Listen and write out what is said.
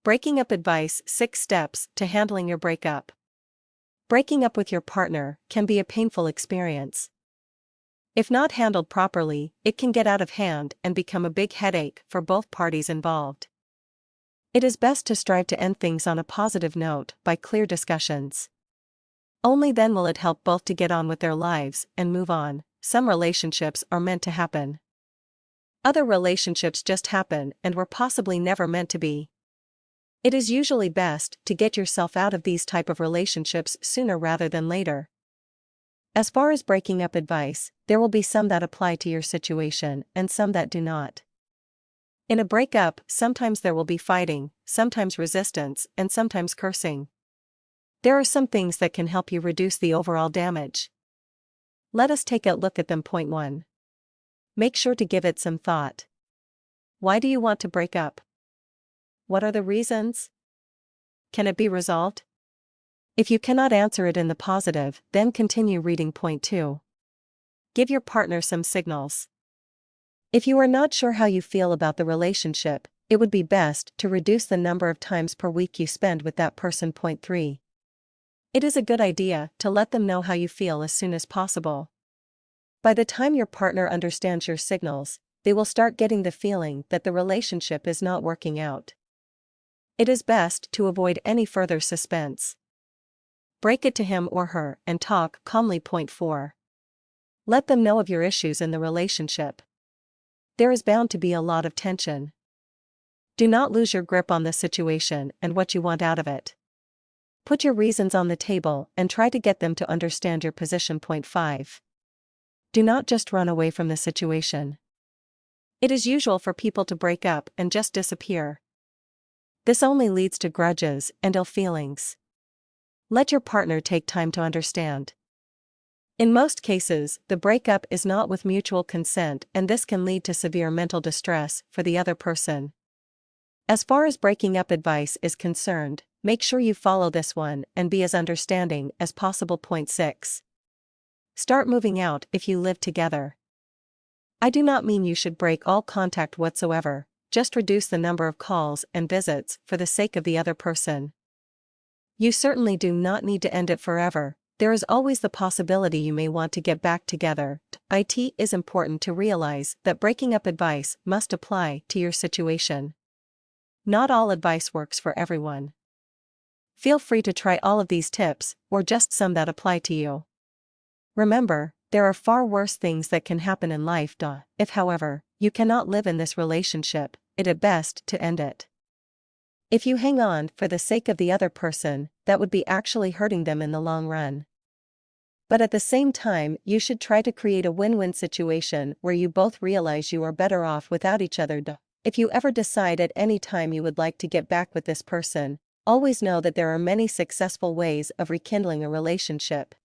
Breaking up advice: 6 steps to handling your breakup. Breaking up with your partner can be a painful experience. If not handled properly, it can get out of hand and become a big headache for both parties involved. It is best to strive to end things on a positive note by clear discussions. Only then will it help both to get on with their lives and move on. Some relationships are meant to happen. Other relationships just happen and were possibly never meant to be. It is usually best to get yourself out of these type of relationships sooner rather than later. As far as breaking up advice, there will be some that apply to your situation and some that do not. In a breakup, sometimes there will be fighting, sometimes resistance, and sometimes cursing. There are some things that can help you reduce the overall damage. Let us take a look at them. Point 1. Make sure to give it some thought. Why do you want to break up? What are the reasons? Can it be resolved? If you cannot answer it in the positive, then continue reading. Point 2. Give your partner some signals. If you are not sure how you feel about the relationship, it would be best to reduce the number of times per week you spend with that person. Point 3. It is a good idea to let them know how you feel as soon as possible. By the time your partner understands your signals, they will start getting the feeling that the relationship is not working out. It is best to avoid any further suspense. Break it to him or her and talk calmly. Point 4. Let them know of your issues in the relationship. There is bound to be a lot of tension. Do not lose your grip on the situation and what you want out of it. Put your reasons on the table and try to get them to understand your position. Point 5. Do not just run away from the situation. It is usual for people to break up and just disappear. This only leads to grudges and ill feelings. Let your partner take time to understand. In most cases, the breakup is not with mutual consent, and this can lead to severe mental distress for the other person. As far as breaking up advice is concerned, make sure you follow this one and be as understanding as possible. Point 6. Start moving out if you live together. I do not mean you should break all contact whatsoever, just reduce the number of calls and visits for the sake of the other person. You certainly do not need to end it forever. There is always the possibility you may want to get back together. It is important to realize that breaking up advice must apply to your situation. Not all advice works for everyone. Feel free to try all of these tips, or just some that apply to you. Remember, there are far worse things that can happen in life. If, however, you cannot live in this relationship, it is best to end it. If you hang on for the sake of the other person, that would be actually hurting them in the long run. But at the same time, you should try to create a win-win situation where you both realize you are better off without each other. If you ever decide at any time you would like to get back with this person, always know that there are many successful ways of rekindling a relationship.